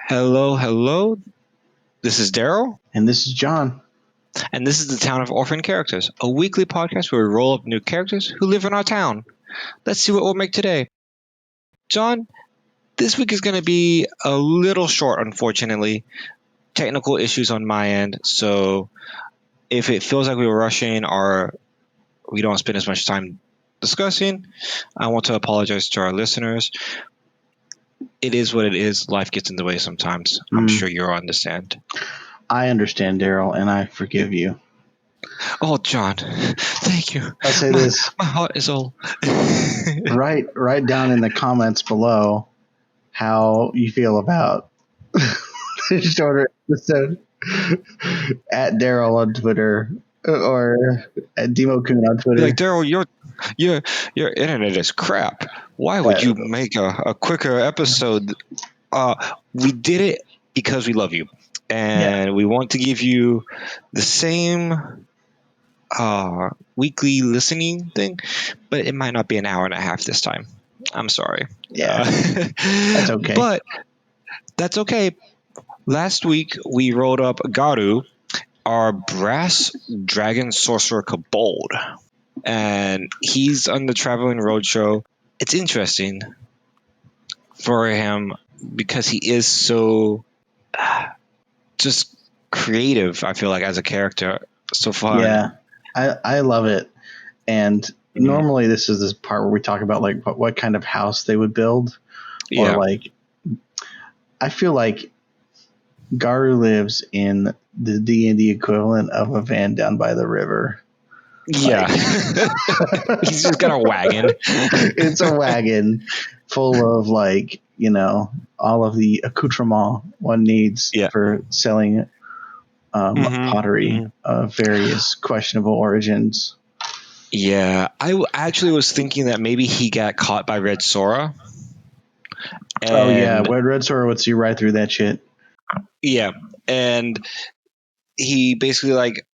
Hello, hello. This is Daryl, And this is John. and this is the Town of Orphaned Characters, a weekly podcast where we roll up new characters who live in our town. Let's see what we'll make today. John, this week is going to be a little short, unfortunately. Technical issues on my end, so if it feels like we were rushing or we don't spend as much time discussing, I want to apologize to our listeners. It is what it is. Life gets in the way sometimes. I'm sure you'll understand. I understand, Daryl, and I forgive you. Oh, John, thank you. I'll say this. My heart is all. Write down in the comments below how you feel about the shorter episode at Daryl on Twitter or at Demo-kun on Twitter. Like, Daryl, your internet is crap. Why would you make a quicker episode? We did it because we love you, and we want to give you the same weekly listening thing, but it might not be an hour and a half this time. I'm sorry. Yeah, that's okay. But that's okay. Last week we rolled up Garu, our brass dragon sorcerer kobold, and he's on the traveling roadshow. It's interesting for him because he is so just creative. I feel like as a character, so fun. Yeah, I love it. And normally this is this part where we talk about like what kind of house they would build, or like I feel like Garu lives in the D&D equivalent of a van down by the river. Yeah. He's just got a wagon. It's a wagon full of like, all of the accoutrement one needs for selling pottery of various questionable origins. Yeah. I actually was thinking that maybe he got caught by Red Sora. Oh, yeah. Red Sora would see right through that shit. Yeah. And he basically like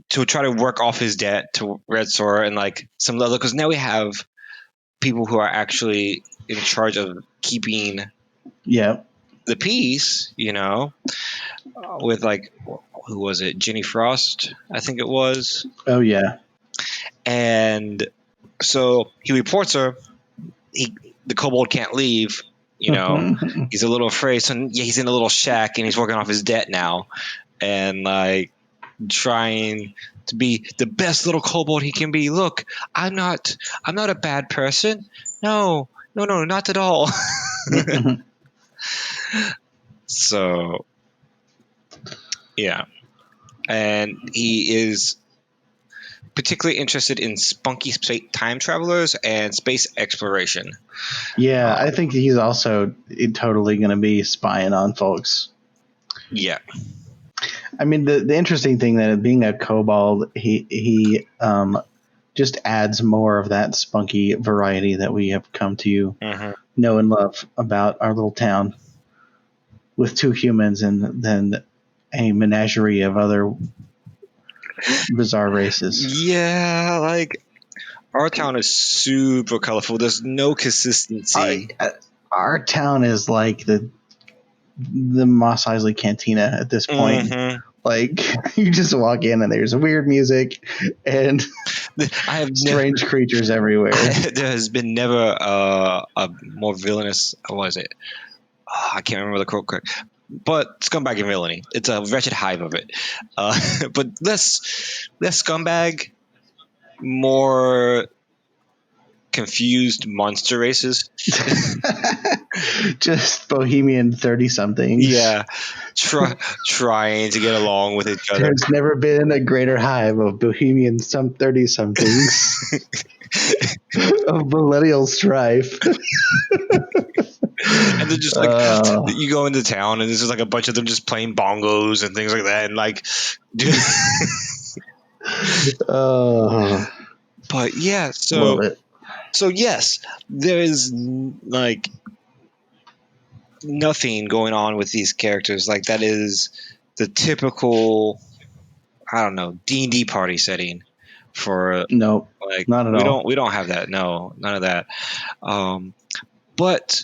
to try to work off his debt to Red Sora and like some other, because now we have people who are actually in charge of keeping the peace, with like, who was it? Ginny Frost, I think it was. Oh, yeah. And so he reports her. The kobold can't leave. He's a little afraid. So he's in a little shack and he's working off his debt now, and like trying to be the best little kobold he can be. Look, I'm not a bad person. No, not at all. So, yeah, and he is particularly interested in spunky time travelers and space exploration. Yeah, I think he's also totally going to be spying on folks. Yeah. I mean, the interesting thing that being a kobold, he just adds more of that spunky variety that we have come to know and love about our little town, with two humans and then a menagerie of other bizarre races. Yeah, like our town is super colorful. There's no consistency. Our town is like the Mos Eisley Cantina at this point. Like, you just walk in and there's weird music and I have strange creatures everywhere. There has been never a more villainous. What is it? I can't remember the quote correct. But scumbag and villainy. It's a wretched hive of it. But less scumbag, more confused monster races. Just bohemian 30-somethings. Yeah. Trying to get along with each other. There's never been a greater hive of bohemian 30-somethings of millennial strife. And they're just like, you go into town and there's just like a bunch of them just playing bongos and things like that, and like, but yeah, so yes, there is like nothing going on with these characters. Like, that is the typical, I don't know, D&D party setting for no, like, not at all. We don't have that. No, none of that. But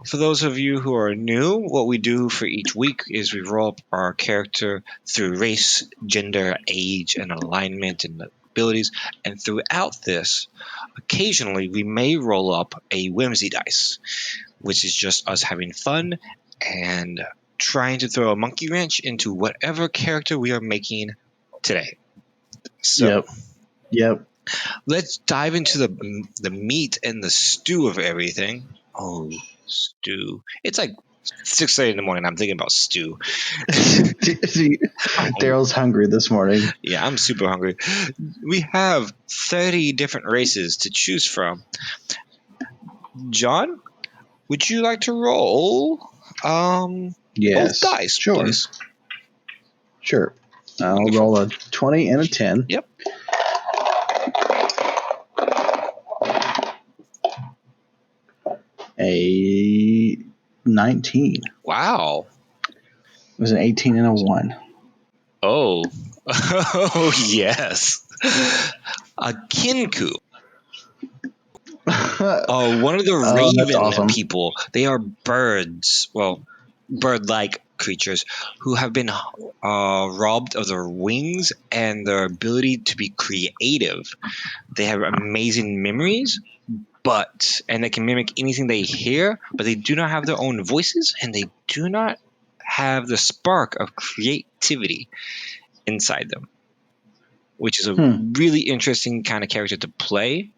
For those of you who are new, what we do for each week is we roll up our character through race, gender, age, and alignment and abilities. And throughout this, occasionally we may roll up a whimsy dice, which is just us having fun and trying to throw a monkey wrench into whatever character we are making today. So, Yep. let's dive into the meat and the stew of everything. Oh, stew. It's like 6:30 in the morning. I'm thinking about stew. Daryl's hungry this morning. Yeah, I'm super hungry. We have 30 different races to choose from. John, would you like to roll Yes. both dice, Sure. please? Sure. I'll roll a 20 and a 10. Yep. A 19. Wow. It was an 18 and a 1. Oh. Oh, yes. A kinku. One of the raven awesome. people. They are birds. Well, bird-like creatures who have been robbed of their wings and their ability to be creative. They have amazing memories, and they can mimic anything they hear, but they do not have their own voices, and they do not have the spark of creativity inside them, which is a really interesting kind of character to play.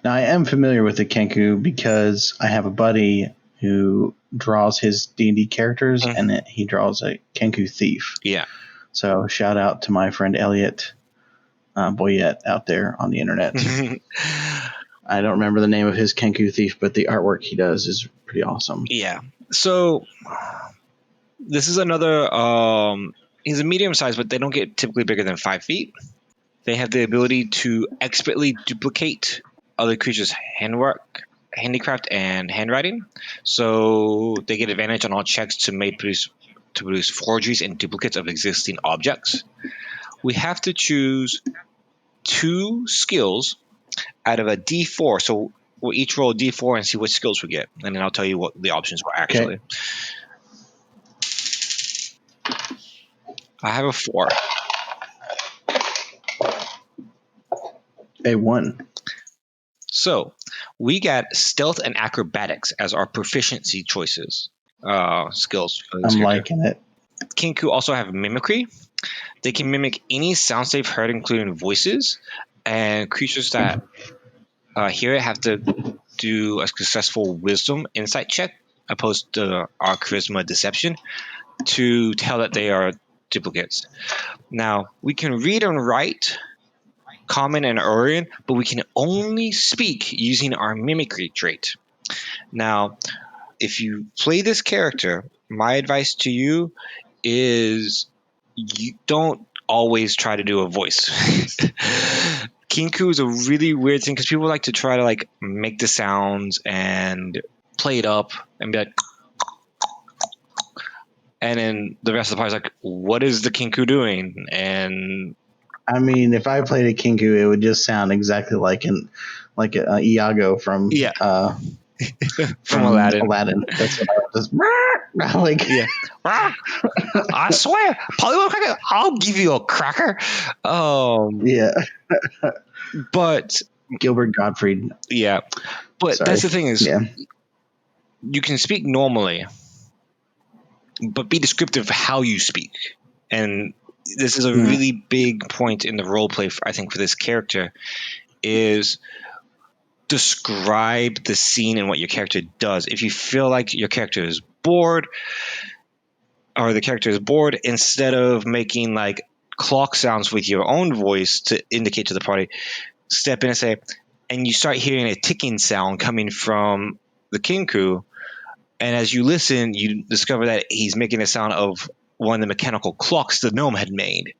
Now, I am familiar with the Kenku because I have a buddy who draws his D&D characters, and he draws a Kenku thief. Yeah. So shout out to my friend Elliot Boyette out there on the internet. I don't remember the name of his Kenku thief, but the artwork he does is pretty awesome. Yeah. So this is another. He's a medium size, but they don't get typically bigger than 5 feet. They have the ability to expertly duplicate other creatures' handwork, handicraft, and handwriting. So they get advantage on all checks to produce forgeries and duplicates of existing objects. We have to choose 2 skills out of a D4. So we'll each roll a D4 and see what skills we get. And then I'll tell you what the options were actually. Okay. I have a 4. A 1. So we got stealth and acrobatics as our proficiency choices, skills. I'm liking it. Kinku also have mimicry. They can mimic any sound they've heard, including voices, and creatures that hear it have to do a successful wisdom insight check opposed to our charisma deception to tell that they are duplicates. Now, we can read and write Common and Orion, but we can only speak using our mimicry trait. Now, if you play this character, my advice to you is you don't always try to do a voice. Kinku is a really weird thing because people like to try to make the sounds and play it up and be like, and then the rest of the party's like, what is the Kinku doing? And I mean, if I played a Kinku, it would just sound exactly like Iago from from Aladdin. That's what I was just yeah. I swear, Polly, I'll give you a cracker. Yeah. But Gilbert Gottfried. Yeah. But Sorry. That's the thing is, you can speak normally, but be descriptive of how you speak. And this is a really big point in the role play, I think, for this character is describe the scene and what your character does. If you feel like your character is bored or the character is bored, instead of making clock sounds with your own voice to indicate to the party, step in and say, and you start hearing a ticking sound coming from the Kinku. And as you listen, you discover that he's making a sound of one of the mechanical clocks the gnome had made.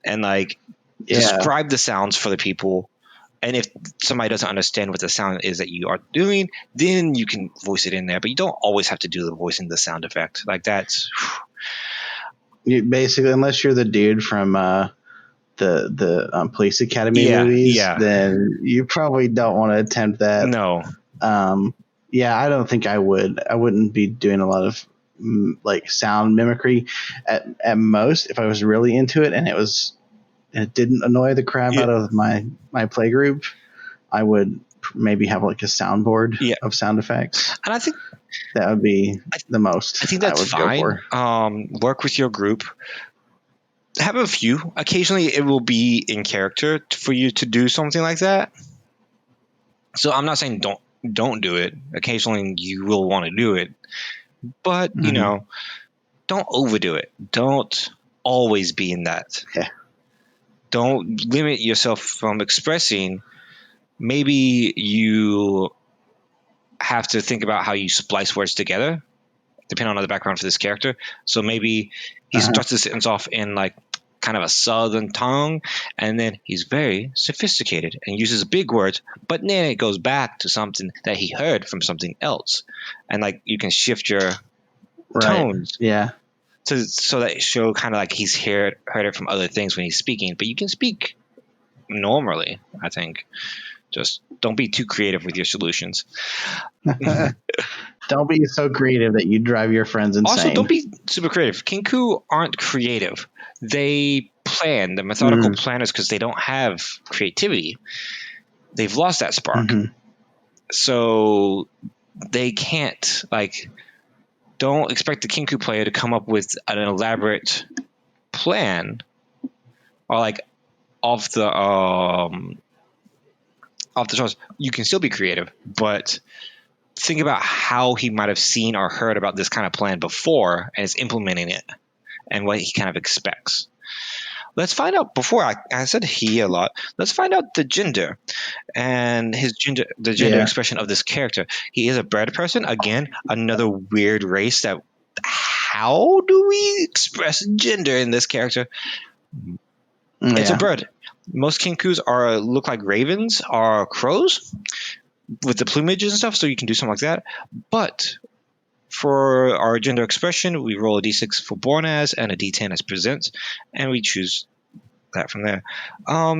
And describe the sounds for the people. And if somebody doesn't understand what the sound is that you are doing, then you can voice it in there. But you don't always have to do the voice in the sound effect. That's you basically, unless you're the dude from the Police Academy movies, then you probably don't want to attempt that. No. Yeah, I don't think I would. I wouldn't be doing a lot of like sound mimicry. At most, if I was really into it and it didn't annoy the crap out of my play group, I would maybe have like a soundboard of sound effects. And I think that would be the most I think that's would fine. go for. Work with your group. Have a few. Occasionally, it will be in character for you to do something like that. So I'm not saying don't do it. Occasionally, you will want to do it, but you know, don't overdo it. Don't always be in that. Yeah. Don't limit yourself from expressing. Maybe you have to think about how you splice words together, depending on the background for this character. So maybe he starts the sentence off in like kind of a southern tongue, and then he's very sophisticated and uses big words, but then it goes back to something that he heard from something else, and like you can shift your tones, so that it show kind of like he's heard it from other things when he's speaking, but you can speak normally. I think just don't be too creative with your solutions. Don't be so creative that you drive your friends insane. Also, don't be super creative. Kinku aren't creative. They plan. They're methodical planners because they don't have creativity. They've lost that spark. So they can't, like, don't expect the Kinku player to come up with an elaborate plan or like off the charts. You can still be creative, but think about how he might have seen or heard about this kind of plan before and is implementing it and what he kind of expects. Let's find out, before I said he a lot, let's find out the gender and the gender expression of this character. He is a bird person. Again, another weird race that, how do we express gender in this character? It's a bird. Most Kinkus look like ravens or crows with the plumage and stuff, so you can do something like that. But for our gender expression, we roll a d6 for born as and a d10 as presents, and we choose that from there.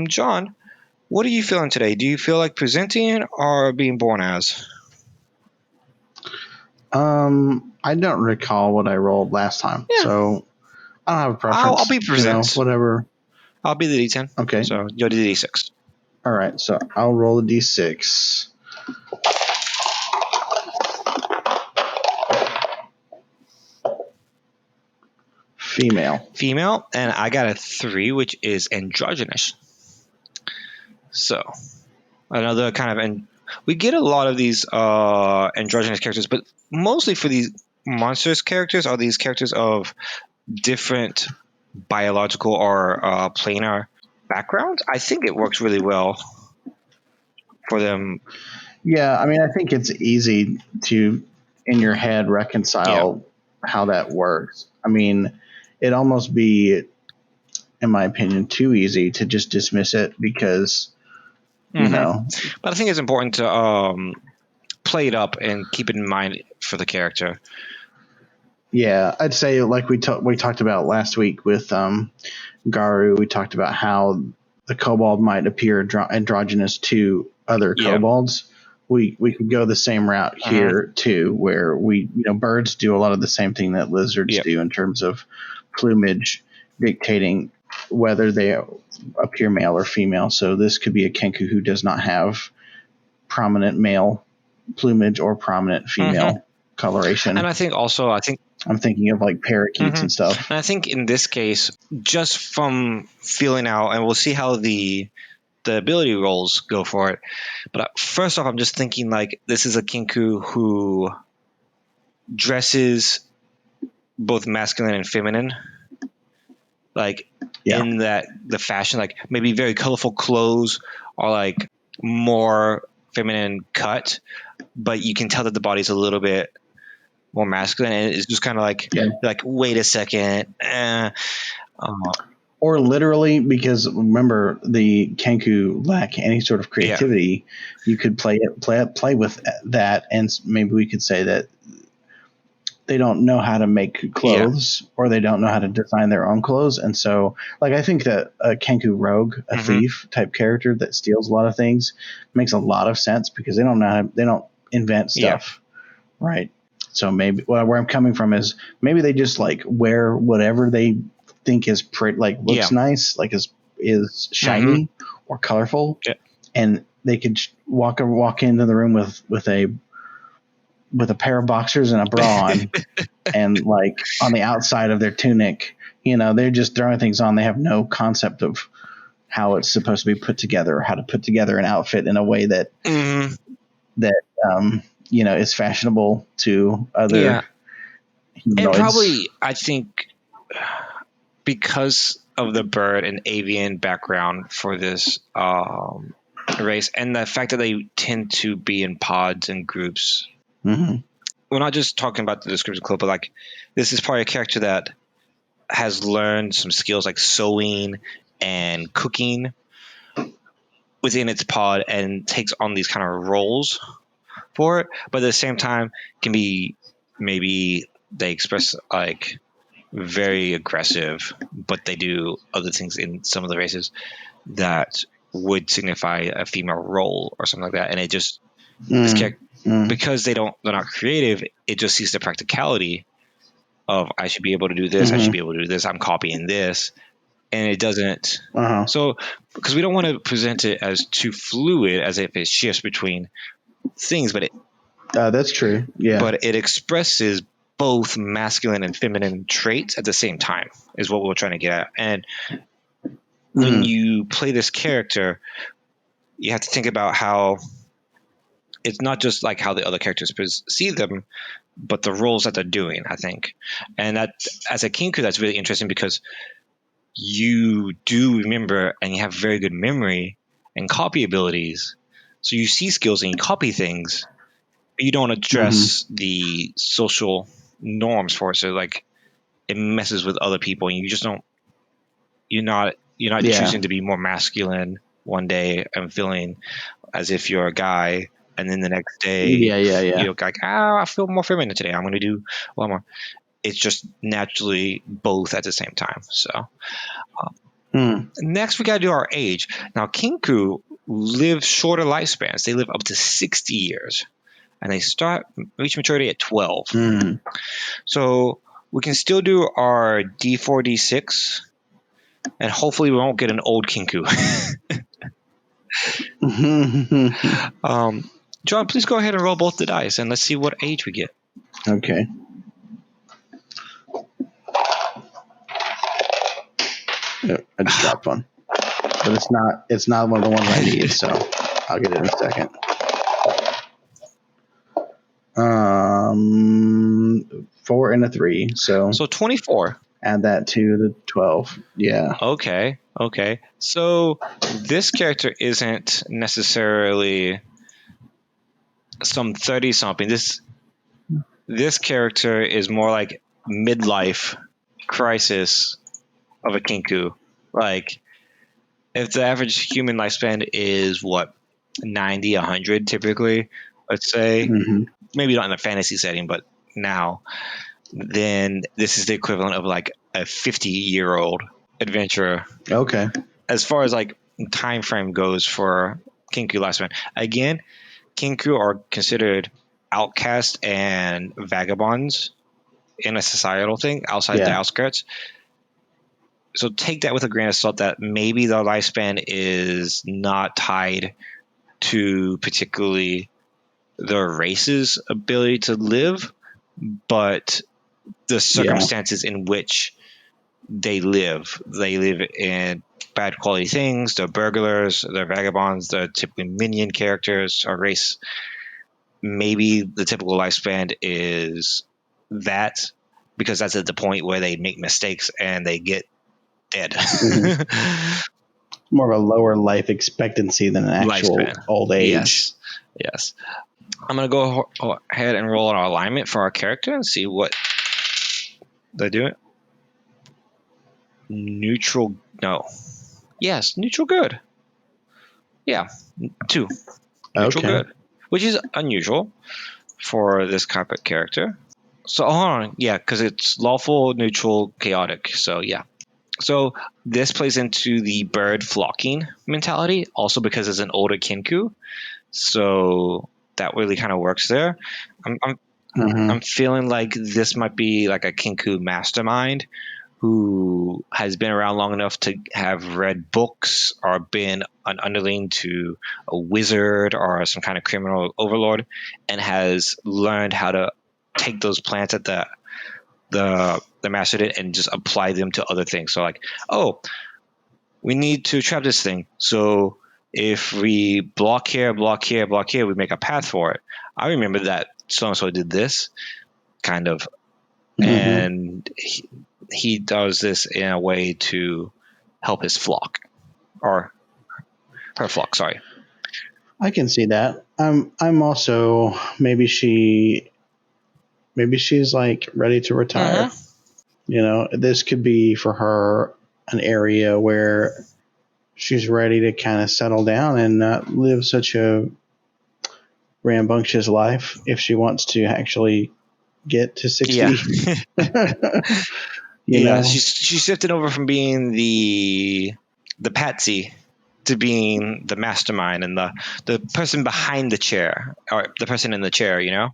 John, what are you feeling today? Do you feel like presenting or being born as? I don't recall what I rolled last time, so I don't have a preference. I'll be present. Whatever. I'll be the d10. Okay. So you'll do the d6. All right, so I'll roll a d6. Female, and I got a 3, which is androgynous. So another kind of, and we get a lot of these androgynous characters, but mostly for these monsters characters are these characters of different biological or planar backgrounds. I think it works really well for them. Yeah, I mean, I think it's easy to, in your head, reconcile how that works. I mean, it'd almost be, in my opinion, too easy to just dismiss it because, you know. But I think it's important to play it up and keep it in mind for the character. Yeah, I'd say like we talked about last week with Garu, we talked about how the kobold might appear androgynous to other kobolds. We could go the same route here too, where birds do a lot of the same thing that lizards do in terms of plumage dictating whether they appear male or female. So this could be a Kenku who does not have prominent male plumage or prominent female coloration. And I think I'm thinking of like parakeets and stuff. And I think in this case, just from feeling out, and we'll see how the ability rolls go for it. But first off, I'm just thinking like this is a Kinku who dresses both masculine and feminine, like in that the fashion, like maybe very colorful clothes or like more feminine cut, but you can tell that the body's a little bit more masculine, and it's just kind of like like wait a second. Or literally, because remember the Kenku lack any sort of creativity. You could play with that, and maybe we could say that they don't know how to make clothes or they don't know how to design their own clothes. And so like I think that a Kenku rogue, a thief type character that steals a lot of things makes a lot of sense because they don't invent stuff. Right. So maybe where I'm coming from is maybe they just like wear whatever they think is pretty, like looks nice, like is shiny or colorful, and they could walk into the room with a pair of boxers and a bra on, and like on the outside of their tunic, they're just throwing things on. They have no concept of how it's supposed to be put together, or how to put together an outfit in a way that is fashionable to other humanoids. And probably, I think, because of the bird and avian background for this race, and the fact that they tend to be in pods and groups. We're not just talking about the descriptive clue, but like this is probably a character that has learned some skills like sewing and cooking within its pod and takes on these kind of roles for it, but at the same time can be, maybe they express like very aggressive, but they do other things in some of the races that would signify a female role or something like that. And it just this character, because they're not creative, it just sees the practicality of I should be able to do this, I should be able to do this, I'm copying this, and it doesn't. So because we don't want to present it as too fluid, as if it shifts between things, but that's true. Yeah. But it expresses both masculine and feminine traits at the same time, is what we're trying to get at. And when you play this character, you have to think about how it's not just like how the other characters perceive them, but the roles that they're doing, I think. And that, as a kinku, that's really interesting because you do remember and you have very good memory and copy abilities. So you see skills and you copy things, but you don't address the social norms for it. So like it messes with other people and you just don't, you're not choosing to be more masculine one day and feeling as if you're a guy, and then the next day you're like, I feel more feminine today, I'm going to do a lot more. It's just naturally both at the same time. So next we got to do our age. Now kinku live shorter lifespans. They live up to 60 years and they reach maturity at 12. So we can still do our D4, D6, and hopefully we won't get an old kinku. John, please go ahead and roll both the dice and let's see what age we get. Okay. I just dropped one, but it's not one of the ones I need, so I'll get it in a second. 4 and a 3, so 24. Add that to the 12. Yeah. Okay. So this character isn't necessarily some 30-something. This character is more like midlife crisis of a kinku. Like if the average human lifespan is 90, 100 typically, let's say, maybe not in a fantasy setting, but now, then this is the equivalent of like a 50-year-old adventurer. Okay. As far as like time frame goes for kinku lifespan, again, kinku are considered outcasts and vagabonds in a societal thing outside the outskirts. So take that with a grain of salt that maybe the lifespan is not tied to particularly the race's ability to live, but the circumstances in which they live. They live in bad quality things. They're burglars, they're vagabonds, they're typically minion characters or race. Maybe the typical lifespan is that, because that's at the point where they make mistakes and they get dead. More of a lower life expectancy than an actual lifespan. Old age. Yes. I'm going to go ahead and roll our alignment for our character and see what they do. Neutral. No. Yes. Neutral good. Yeah. 2. Neutral good. Which is unusual for this type of character. So hold on. Yeah. Because it's lawful, neutral, chaotic. So yeah. So this plays into the bird flocking mentality, also because it's an older kinku. So that really kind of works there. I'm feeling like this might be like a Kinku mastermind who has been around long enough to have read books or been an underling to a wizard or some kind of criminal overlord, and has learned how to take those plans that the master did and just apply them to other things. So like, oh, we need to trap this thing. So if we block here, block here, block here, we make a path for it. I remember that so-and-so did this kind of, and he does this in a way to help his flock, or her flock, sorry. I can see that. I'm also, maybe she's like ready to retire. You know, this could be for her an area where she's ready to kind of settle down and not live such a rambunctious life if she wants to actually get to 60. Yeah. She's shifted over from being the patsy to being the mastermind and the person behind the chair, or the person in the chair, you know?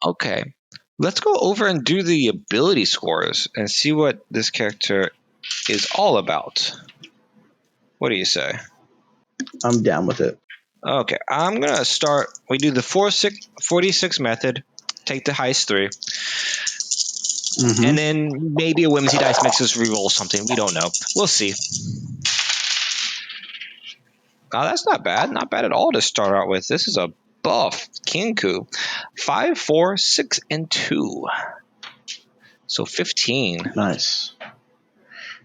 Okay. Let's go over and do the ability scores and see what this character is all about. What do you say? I'm down with it. Okay, I'm going to start. We do the 46 method, take the highest 3. And then maybe a whimsy dice makes us reroll something. We don't know. We'll see. Oh, that's not bad. Not bad at all to start out with. This is a buff Kinku. 5, 4, 6, and 2. So 15. Nice.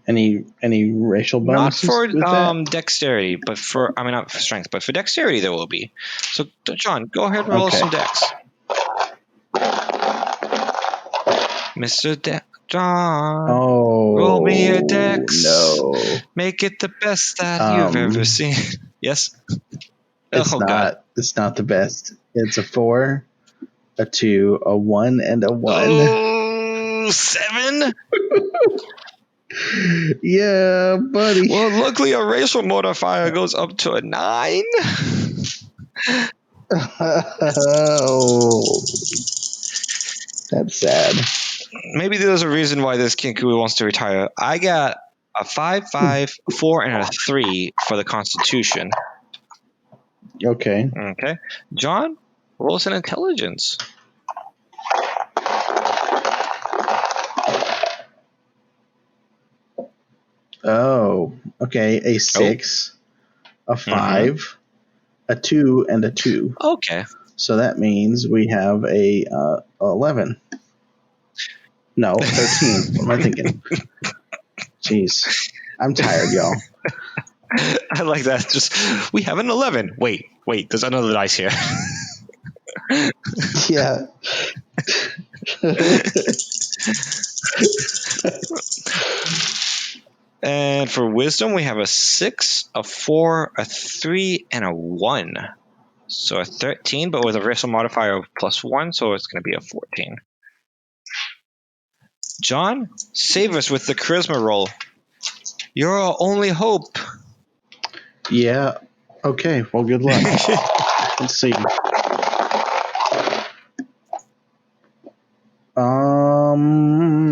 Any racial Not bonuses for with that? dexterity, but not for strength, but for dexterity there will be. So John, go ahead and roll some dex. Mr. John, roll me a dex. No. Make it the best that you've ever seen. Yes? It's not the best. It's a 4, a 2, a 1, and a 1. Oh, 7? Yeah, buddy. Well, luckily a racial modifier goes up to a 9. Oh, that's sad. Maybe there's a reason why this Kinku wants to retire. I got a 5, 5, 4, and a 3 for the Constitution. Okay. Okay. John, roll us an intelligence. Oh, okay. A 6, a 5, a 2, and a 2. Okay. So that means we have a 11. No, 13. What am I thinking? Jeez. I'm tired, y'all. I like that. Just, we have an 11. Wait, there's another dice here. Yeah. And for wisdom, we have a 6, a 4, a 3, and a 1. So a 13, but with a racial modifier of +1, so it's going to be a 14. John, save us with the charisma roll. You're our only hope. Yeah. Okay. Well, good luck. Let's see.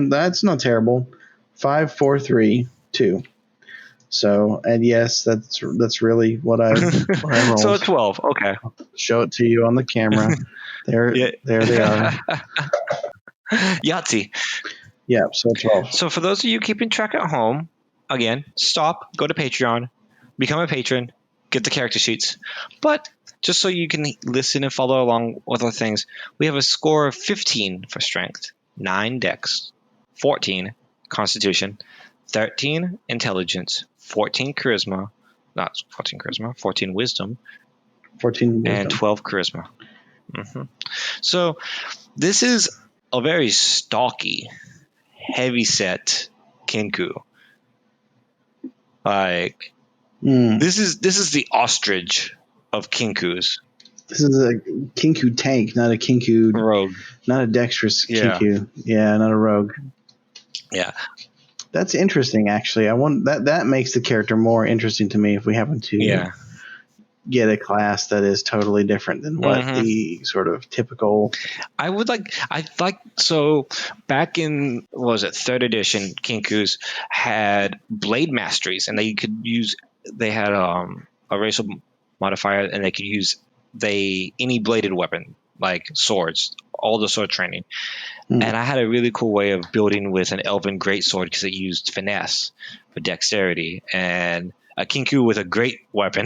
That's not terrible. 5, 4, 3, 2. So, and yes, that's really what I rolled. So a 12. Okay. I'll show it to you on the camera. There they are. Yahtzee. Yeah, so 12. So for those of you keeping track at home, again, stop, go to Patreon, become a patron, get the character sheets. But just so you can listen and follow along with our things, we have a score of 15 for strength, 9 dex, 14 constitution, 13 intelligence, 14 charisma, not 14 charisma, 14 wisdom, 14 wisdom. and 12 charisma. So this is a very stocky, heavy set Kinku. Like this is the ostrich of Kinkus. This is a Kinku tank, not a Kinku rogue, not a dexterous Kinku. Yeah, not a rogue. Yeah, that's interesting. Actually, I want that makes the character more interesting to me if we happen to get a class that is totally different than what the sort of typical. I like so back in what was it, third edition, Kinkus had blade masteries, and they had a racial modifier, and they could use any bladed weapon like swords, all the sword training. And I had a really cool way of building with an elven greatsword because it used finesse for dexterity, and a Kinku with a great weapon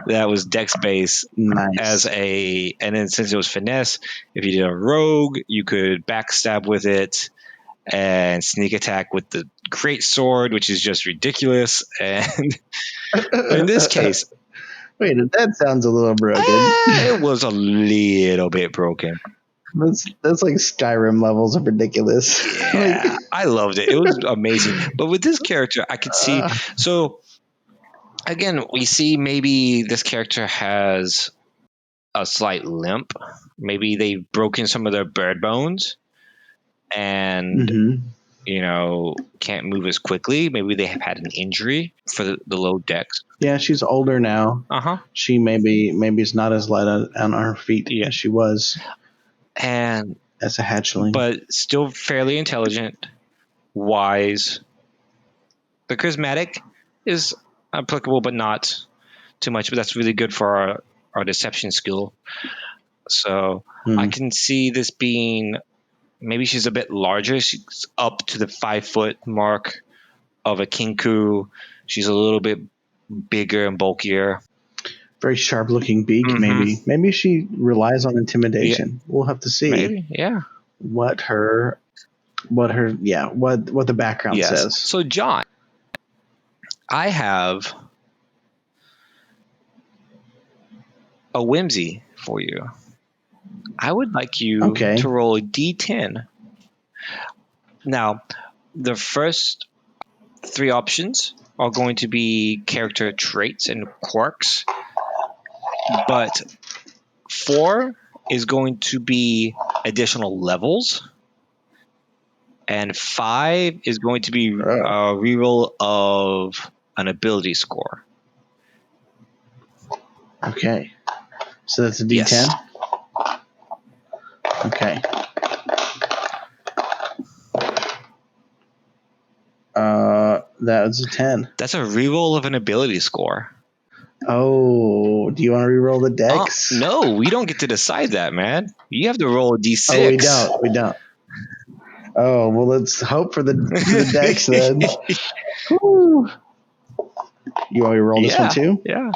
that was dex base. Nice. And then since it was finesse, if you did a rogue, you could backstab with it and sneak attack with the great sword, which is just ridiculous. And in this case, wait, that sounds a little broken. It was a little bit broken. That's like Skyrim levels of ridiculous. Yeah, I loved it. It was amazing. But with this character, I could see. So again, we see maybe this character has a slight limp. Maybe they've broken some of their bird bones and, can't move as quickly. Maybe they have had an injury for the low dex. Yeah, she's older now. She maybe is not as light on her feet as she was. And as a hatchling, but still fairly intelligent, wise. The charismatic is applicable, but not too much. But that's really good for our deception skill. So I can see this being, maybe she's a bit larger. She's up to the 5 foot mark of a Kinku. She's a little bit bigger and bulkier. Very sharp looking beak, maybe. Maybe she relies on intimidation. Yeah. We'll have to see. Maybe, yeah. What the background says. So John, I have a whimsy for you. I would like you to roll a D10. Now, the first 3 options are going to be character traits and quirks. But 4 is going to be additional levels, and 5 is going to be a reroll of an ability score. Okay, so that's a D10. Yes. Okay. That was a 10. That's a reroll of an ability score. Oh, do you want to reroll the dex? No, we don't get to decide that, man. You have to roll a D6. Oh, we don't. Oh, well, let's hope for the dex then. Woo. You want me to roll this one too? Yeah.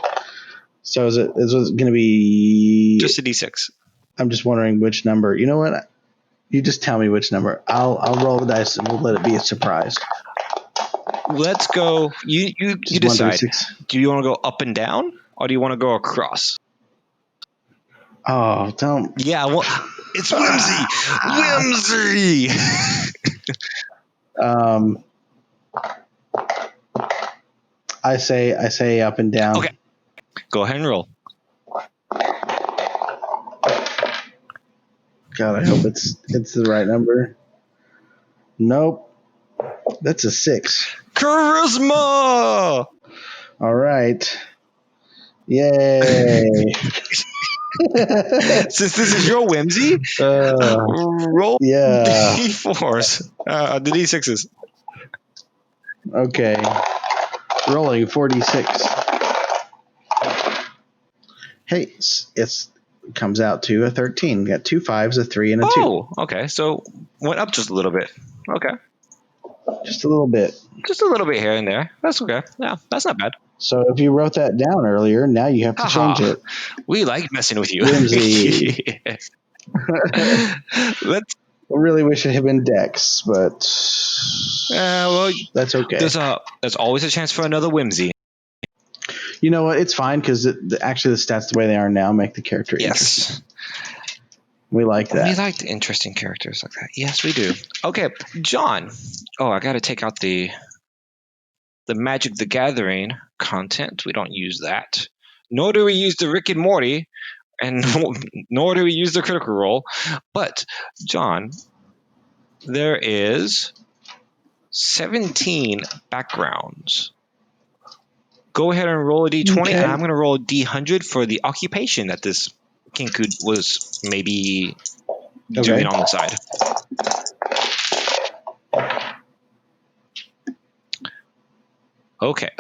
So is it going to be just a D6? I'm just wondering which number. You know what? You just tell me which number. I'll roll the dice and we'll let it be a surprise. Let's go. You decide. Do you want to go up and down, or do you want to go across? Oh, don't. Yeah, well, it's whimsy. I say up and down. Okay, go ahead and roll. God, I hope it's the right number. Nope, that's a 6. Charisma! All right. Yay. Since this is your whimsy, roll D4s. The D6s. Okay. Rolling 46. Hey, it comes out to a 13. We got 2 5s, a 3, and a 2. Oh, okay. So went up just a little bit. Okay. Just a little bit. Just a little bit here and there. That's okay. Yeah, that's not bad. So if you wrote that down earlier, now you have to change it. We like messing with you. Whimsy. I really wish it had been Dex, but well, that's okay. There's always a chance for another whimsy. You know what? It's fine because actually the stats the way they are now make the character interesting. We like that. We like interesting characters like that. Yes, we do. Okay, John. Oh, I got to take out the Magic the Gathering content. We don't use that. Nor do we use the Rick and Morty, and nor do we use the Critical Role. But, John, there is 17 backgrounds Go ahead and roll a d20, Okay. and I'm going to roll a d100 for the occupation that this Kinku was maybe doing on the side. Okay.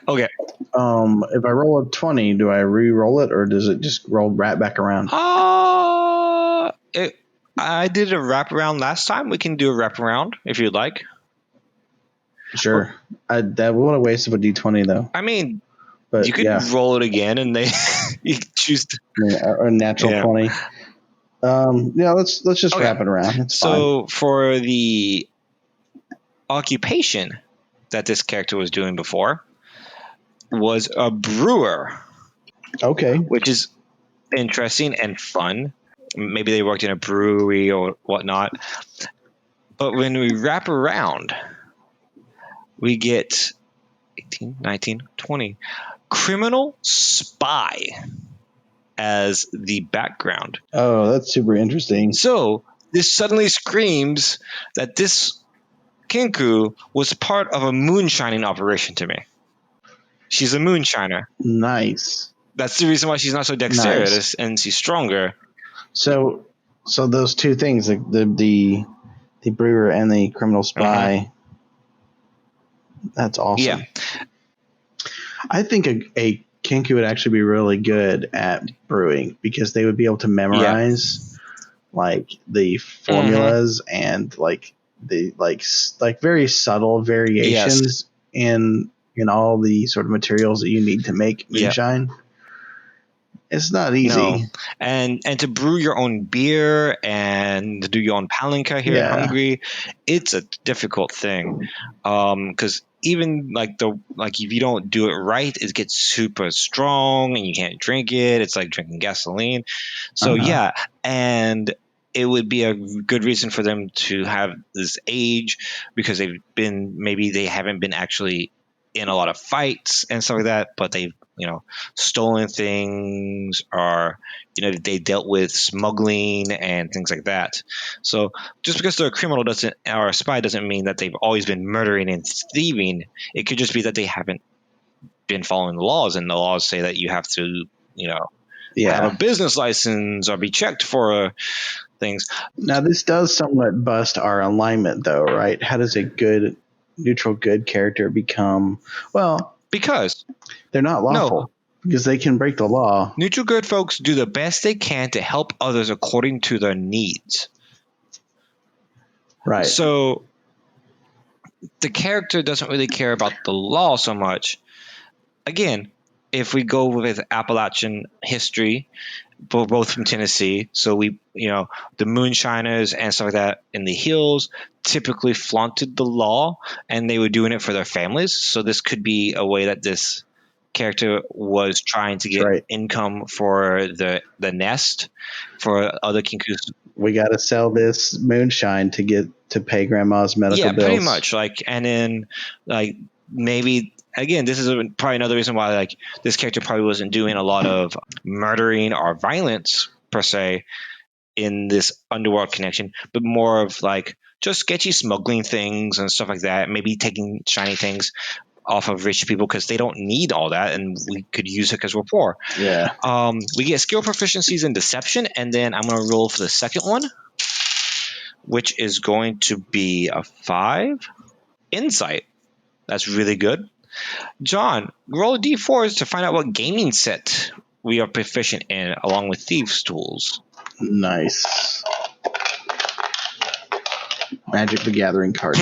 Okay. If I roll a 20, do I re-roll it, or does it just roll right back around? I did a wraparound last time. We can do a wraparound if you'd like. Sure. That what a waste of a d20 though. I mean, But you could roll it again, and you could choose. A natural 20. Let's just wrap it around. It's fine. For the occupation that this character was doing before was a brewer. Okay. Which is interesting and fun. Maybe they worked in a brewery or whatnot. But when we wrap around, we get 18, 19, 20. Criminal spy as the background. Oh, that's super interesting. So this suddenly screams that this Kinku was part of a moonshining operation to me. She's a moonshiner. Nice. That's the reason why she's not so dexterous and she's stronger. So those two things, the brewer and the criminal spy, that's awesome. Yeah. I think a Kinku would actually be really good at brewing because they would be able to memorize like the formulas and like the like very subtle variations in all the sort of materials that you need to make moonshine. It's not easy. No. And to brew your own beer and to do your own palinka here in Hungary, it's a difficult thing. Because even if you don't do it right, it gets super strong and you can't drink it. It's like drinking gasoline. So and it would be a good reason for them to have this age because they haven't been actually in a lot of fights and stuff like that, but they've stolen things, or they dealt with smuggling and things like that. So just because they're a criminal or a spy doesn't mean that they've always been murdering and thieving. It could just be that they haven't been following the laws, and the laws say that you have to have a business license or be checked for things. Now this does somewhat bust our alignment though, right? How does a good neutral good character become because they're not lawful. Because they can break the law. Neutral good folks do the best they can to help others according to their needs. Right. So the character doesn't really care about the law so much. Again, if we go with Appalachian history, both from Tennessee, so the moonshiners and stuff like that in the hills typically flaunted the law, and they were doing it for their families. So this could be a way that this character was trying to get income for the nest for other Kinkus. We got to sell this moonshine to pay grandma's medical bills. Yeah, pretty much. And then maybe again, this is probably another reason why this character probably wasn't doing a lot of murdering or violence per se in this underworld connection, but more of just sketchy smuggling things and stuff like that. Maybe taking shiny things off of rich people because they don't need all that, and we could use it because we're poor. Yeah. We get skill proficiencies in deception, and then I'm going to roll for the second one, which is going to be a 5 insight. That's really good. John, roll a d4s to find out what gaming set we are proficient in, along with thieves' tools. Nice. Magic the Gathering cards.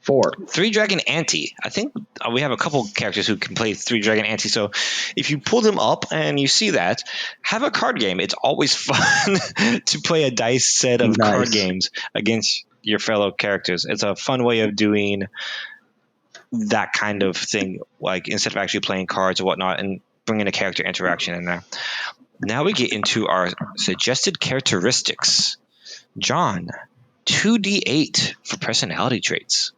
4. 3 Dragon Ante. I think we have a couple characters who can play 3 Dragon Ante. So if you pull them up and you see that, have a card game. It's always fun to play a dice set of card games against your fellow characters. It's a fun way of doing that kind of thing, instead of actually playing cards or whatnot, and bringing a character interaction in there. Now we get into our suggested characteristics. John, 2d8 for personality traits.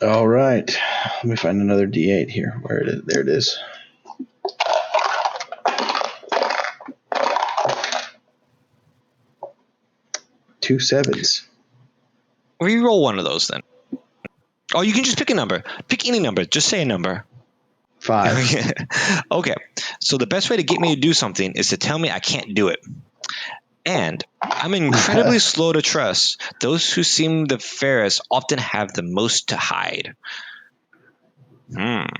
All right. Let me find another D8 here. There it is. Two 7s. Reroll one of those then. Oh, you can just pick a number. Pick any number. Just say a number. 5. Okay. So the best way to get me to do something is to tell me I can't do it. And I'm incredibly slow to trust. Those who seem the fairest often have the most to hide. It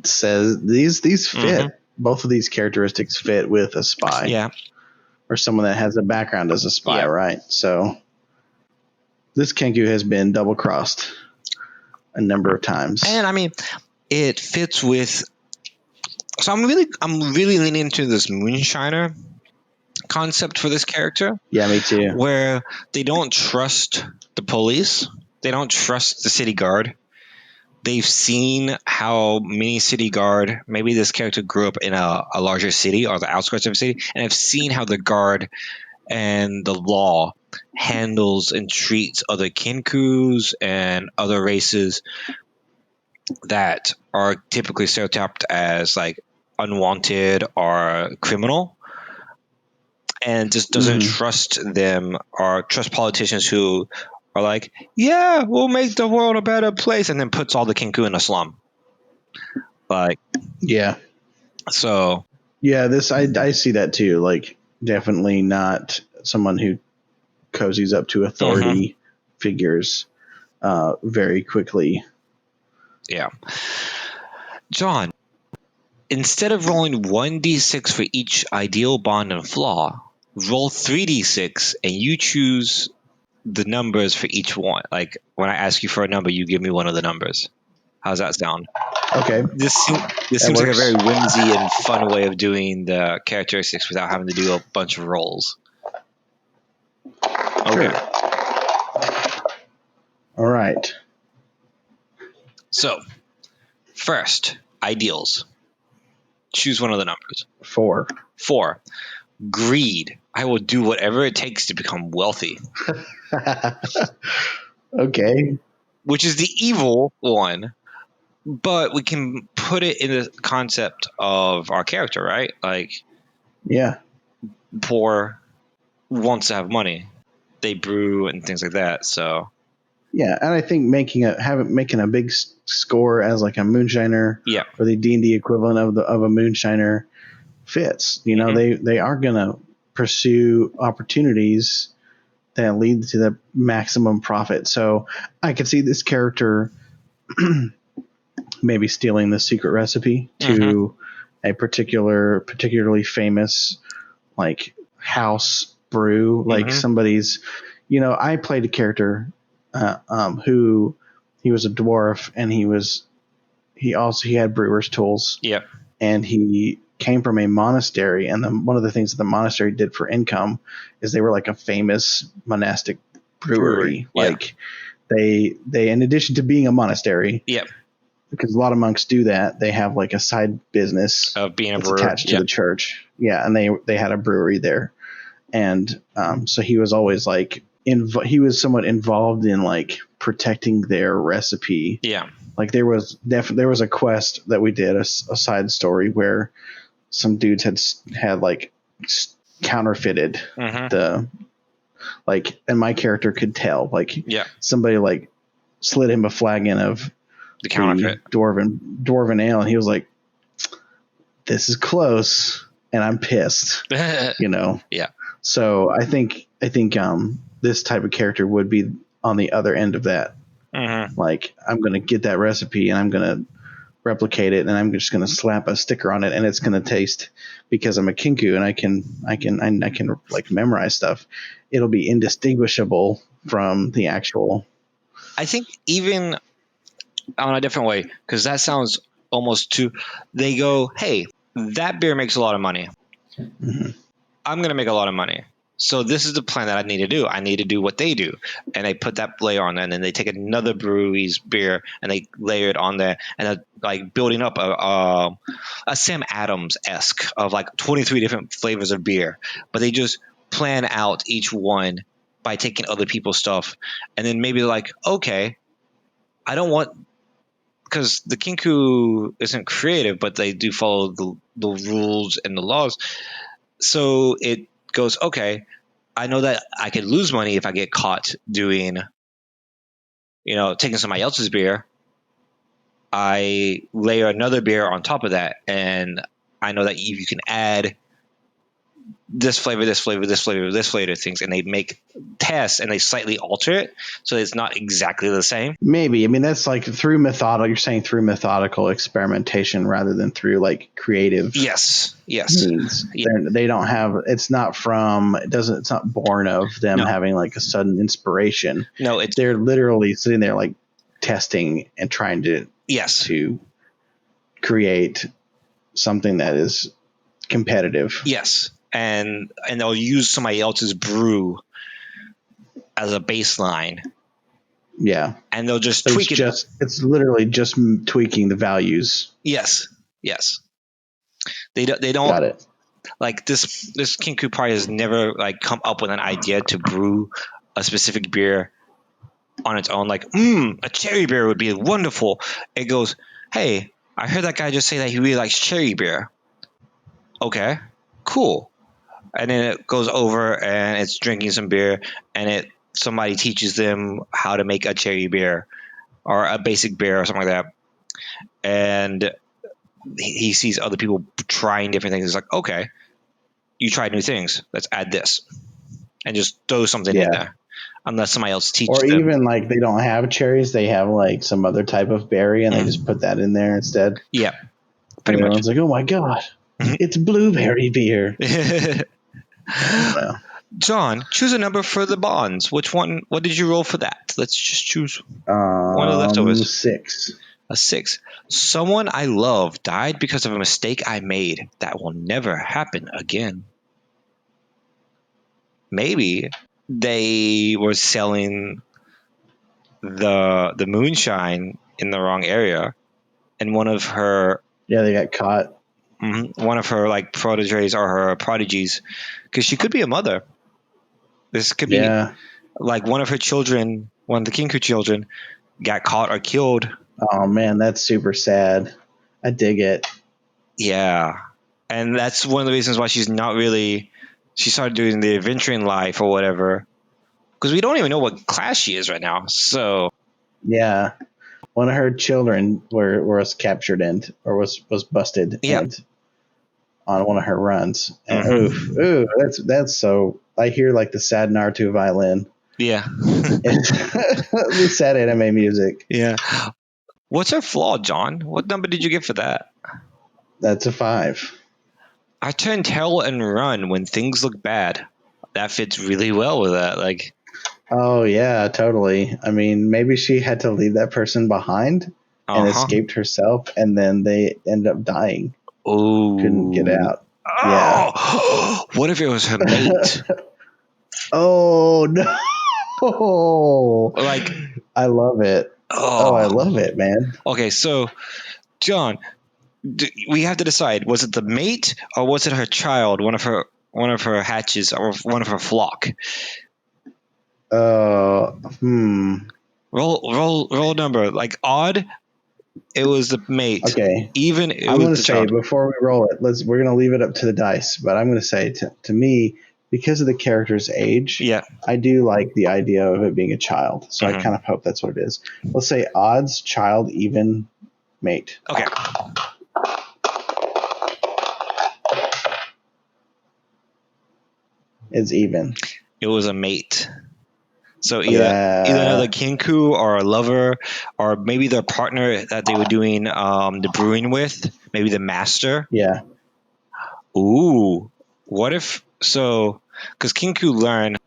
says these fit. Both of these characteristics fit with a spy. Yeah. Or someone that has a background as a spy, Yeah. right? So this Kenku has been double crossed a number of times. And I mean, it fits with. So I'm really leaning into this moonshiner concept for this character. Yeah, me too. Where they don't trust the police, they don't trust the city guard. They've seen how many city guard. Maybe this character grew up in a larger city or the outskirts of a city, and have seen how the guard and the law handles and treats other kinkus and other races that are typically stereotyped as like unwanted or criminal, and just doesn't trust them or trust politicians who are like, yeah, we'll make the world a better place, and then puts all the kinku in a slum. Like, yeah. So yeah, this I see that too. Like, definitely not someone who cozies up to authority figures very quickly. Yeah. John, instead of rolling 1d6 for each ideal bond and flaw, roll 3d6 and you choose the numbers for each one. Like, when I ask you for a number, you give me one of the numbers. How's that sound? Okay. This seems like a very whimsy and fun way of doing the characteristics without having to do a bunch of rolls. Okay. Sure. All right. So, first, ideals. Choose one of the numbers. 4. 4. Greed. I will do whatever it takes to become wealthy. Okay. Which is the evil one, but we can put it in the concept of our character, right? Like, yeah, poor wants to have money. They brew and things like that. So yeah, and I think making a big score as like a moonshiner, yeah, or the D&D equivalent of a moonshiner fits. You know, they are gonna pursue opportunities that lead to the maximum profit. So I could see this character maybe stealing the secret recipe to a particularly famous like house brew, like somebody's. You know, I played a character who he was a dwarf, and he had brewer's tools. Yeah, and he came from a monastery, and one of the things that the monastery did for income is they were like a famous monastic brewery. Like they in addition to being a monastery, because a lot of monks do that, they have like a side business of being a that's brewer attached to the church. Yeah, and they had a brewery there, and so he was always like he was somewhat involved in like protecting their recipe. Yeah. Like there was a quest that we did, a side story where some dudes had like counterfeited the, like, and my character could tell, like, somebody like slid him a flagon of the counterfeit dwarven ale, and he was like, this is close, and I'm pissed. You know? Yeah. So I think this type of character would be on the other end of that. Like, I'm going to get that recipe and I'm going to replicate it, and I'm just going to slap a sticker on it, and it's going to taste, because I'm a kinku and I can like memorize stuff. It'll be indistinguishable from the actual. I think even on a different way, because that sounds almost too. They go, hey, that beer makes a lot of money. I'm going to make a lot of money. So this is the plan that I need to do. I need to do what they do. And they put that layer on, and then they take another brewery's beer and they layer it on there, and they're like building up a Sam Adams-esque of like 23 different flavors of beer. But they just plan out each one by taking other people's stuff. And then maybe they're like, okay, I don't want, because the kinku isn't creative, but they do follow the rules and the laws. So it goes, okay, I know that I could lose money if I get caught doing, taking somebody else's beer. I layer another beer on top of that, and I know that if you can add this flavor, this flavor, this flavor, this flavor things, and they make tests and they slightly alter it so it's not exactly the same. Maybe. I mean, that's like you're saying through methodical experimentation rather than through like creative Yes. means. Yeah. They don't have, it's not born of them having like a sudden inspiration. No, they're literally sitting there like testing and trying to create something that is competitive. Yes. And they'll use somebody else's brew as a baseline. Yeah. And they'll just tweak it. It's literally just tweaking the values. Yes. They don't Got it. Like this Kinku probably has never like come up with an idea to brew a specific beer on its own. Like, a cherry beer would be wonderful. It goes, hey, I heard that guy just say that he really likes cherry beer. Okay, cool. And then it goes over and it's drinking some beer, and somebody teaches them how to make a cherry beer or a basic beer or something like that. And he sees other people trying different things. It's like, okay, you try new things. Let's add this and just throw something in there. Unless somebody else teaches them. Or even like they don't have cherries, they have like some other type of berry and they just put that in there instead. Yeah, pretty and much. Everyone's like, oh my God, it's blueberry beer. I don't know. John, choose a number for the bonds. Which one? What did you roll for that? Let's just choose one of the leftovers. 6. A 6. Someone I love died because of a mistake I made that will never happen again. Maybe they were selling the moonshine in the wrong area, and one of her they got caught. One of her like proteges or her prodigies, because she could be a mother. This could be like one of her children, one of the Kinku children, got caught or killed. Oh man, that's super sad. I dig it. Yeah, and that's one of the reasons why she started doing the adventuring life or whatever, because we don't even know what class she is right now. So yeah, one of her children was captured or was busted on one of her runs. And ooh, that's so. I hear like the sad Naruto violin. Yeah, the sad anime music. Yeah. What's her flaw, John? What number did you get for that? That's a 5. I turn tail and run when things look bad. That fits really well with that. Like, oh yeah, totally. I mean, maybe she had to leave that person behind and escaped herself, and then they ended up dying. Oh, couldn't get out. Oh, yeah. What if it was her mate? Oh no! Like, I love it. Oh, I love it, man. Okay, so John, we have to decide: was it the mate or was it her child? One of her hatches or one of her flock? Roll number. Like odd, it was the mate. Okay. Even I'm going to say child. Before we roll it, we're going to leave it up to the dice. But I'm going to say to me, because of the character's age, I do like the idea of it being a child. So I kind of hope that's what it is. Let's say odds, child, even, mate. Okay. It's even. It was a mate. So either another Kinku or a lover, or maybe their partner that they were doing the brewing with, maybe the master. Yeah. Ooh. What if so? Because Kinku learn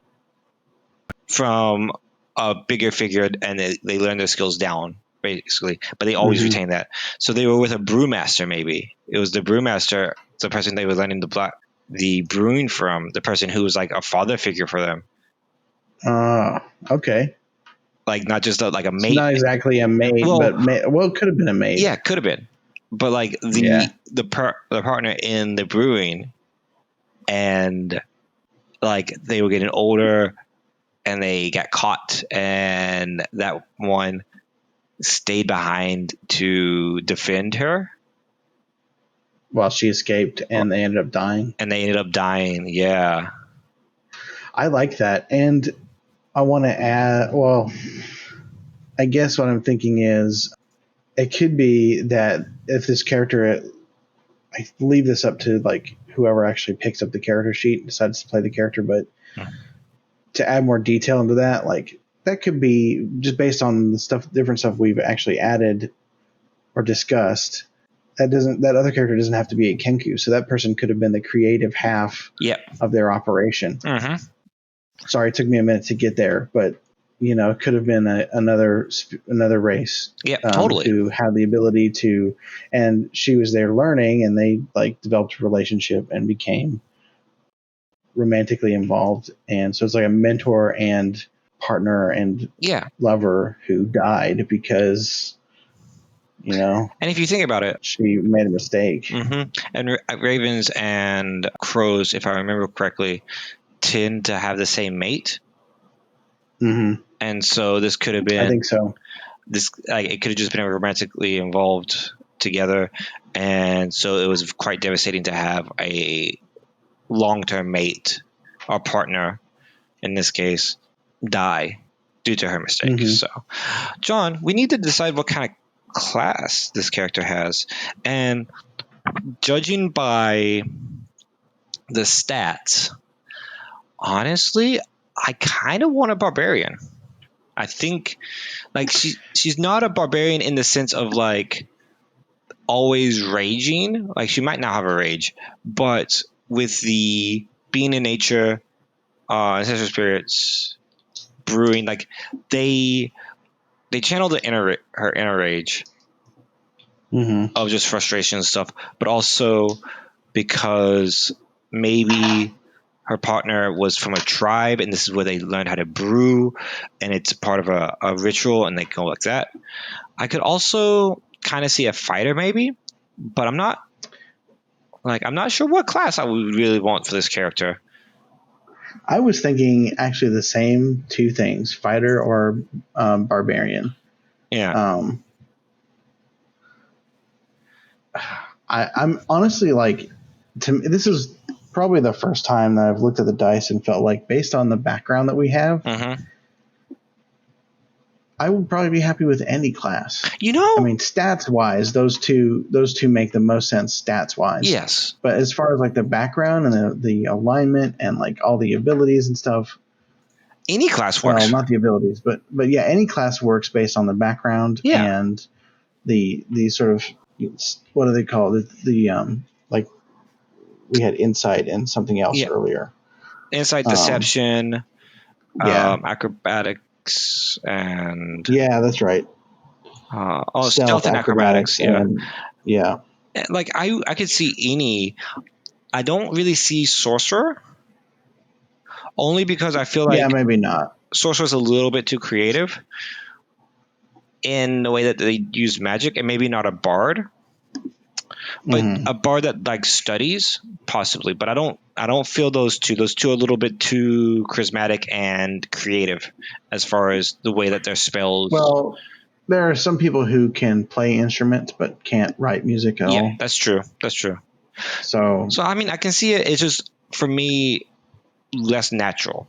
from a bigger figure, and they learn their skills down basically, but they always retain that. So they were with a brewmaster. Maybe it was the brewmaster, the person they were learning the brewing from, the person who was like a father figure for them. Okay. Like not just like a mate. It's not exactly a mate, but it could have been a mate. Yeah, it could have been. But like the partner in the brewing, and like they were getting older and they got caught, and that one stayed behind to defend her while she escaped, and they ended up dying. Yeah. I like that, and I want to add. Well, I guess what I'm thinking is it could be that if this character, I leave this up to like whoever actually picks up the character sheet and decides to play the character, but to add more detail into that, like that could be just based on the different stuff we've actually added or discussed. That other character doesn't have to be a Kenku, so that person could have been the creative half of their operation. Mm-hmm. Sorry, it took me a minute to get there, but it could have been another race. Yeah, totally. Who had the ability to, and she was there learning, and they like developed a relationship and became romantically involved, and so it's like a mentor and partner and lover who died because and if you think about it, she made a mistake. Mm-hmm. And ravens and crows, if I remember correctly, tend to have the same mate. Mm-hmm. And so this could have been, I think so. It could have just been romantically involved together, and so it was quite devastating to have a long-term mate or partner, in this case, die due to her mistake. Mm-hmm. So, John, we need to decide what kind of class this character has, and judging by the stats, honestly, I kind of want a barbarian. I think like she's not a barbarian in the sense of like always raging. Like she might not have a rage, but with the being in nature, ancestral spirits, brewing, like they channel her inner rage of just frustration and stuff, but also because maybe her partner was from a tribe and this is where they learned how to brew and it's part of a ritual and they go like that. I could also kind of see a fighter maybe, but I'm not sure what class I would really want for this character. I was thinking actually the same two things, fighter or barbarian. Yeah. I'm honestly like, this is probably the first time that I've looked at the dice and felt like based on the background that we have, I would probably be happy with any class. I mean, stats wise, those two make the most sense stats wise. Yes. But as far as like the background and the alignment and like all the abilities and stuff, any class works. Well, not the abilities, but yeah, any class works based on the background and the sort of, what do they call it? The like we had insight and something else earlier. Insight, deception, acrobatics, and that's right. Stealth and acrobatics. Yeah. Like I could see any. I don't really see sorcerer, only because I feel like maybe not. Sorcerer's a little bit too creative in the way that they use magic, and maybe not a bard. But a bard that like studies, possibly. But I don't feel those two. Those two are a little bit too charismatic and creative as far as the way that their spells. Well, there are some people who can play instruments but can't write music at all. Yeah, that's true. So I mean, I can see it. It's just for me less natural.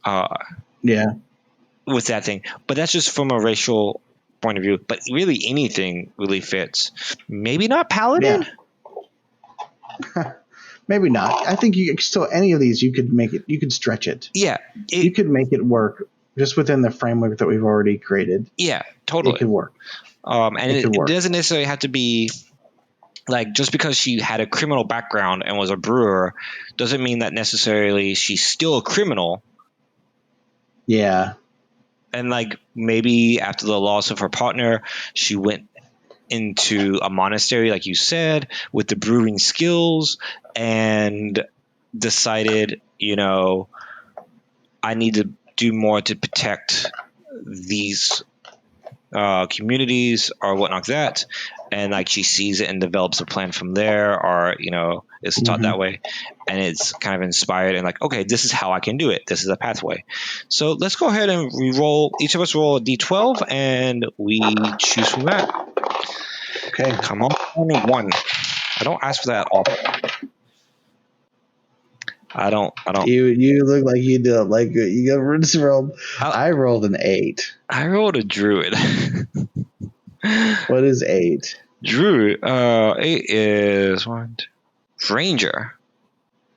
With that thing, but that's just from a racial point of view. But really, anything really fits. Maybe not paladin. Yeah. Maybe not. I think you still any of these you could make it. You could stretch it. Yeah, you could make it work just within the framework that we've already created. Yeah, totally. It could work. And it doesn't necessarily have to be like just because she had a criminal background and was a brewer doesn't mean that necessarily she's still a criminal. Yeah. And like maybe after the loss of her partner, she went into a monastery, like you said, with the brewing skills and decided, I need to do more to protect these communities or whatnot like that. And like she sees it and develops a plan from there, or is taught that way, and it's kind of inspired and like, okay, this is how I can do it. This is a pathway. So let's go ahead and re-roll. Each of us roll a d12, and we choose from that. Okay, come on, 1. I don't ask for that often. You look like you do like you just rolled. I, I rolled an 8. I rolled a druid. What is 8? Druid. 8 is ranger.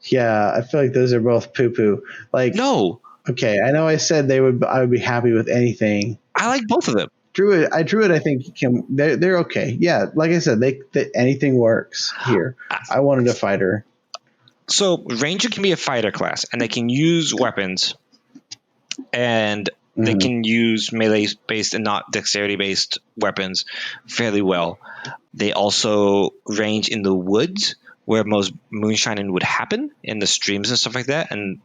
Yeah, I feel like those are both poo poo. Like, No, okay, I know I said I would be happy with anything. I like both of them. Druid, I think they're okay. Yeah, like I said, anything works here. I wanted a fighter. So ranger can be a fighter class, and they can use weapons, and they can use melee based and not dexterity based weapons fairly well. They also range in the woods where most moonshining would happen, in the streams and stuff like that. And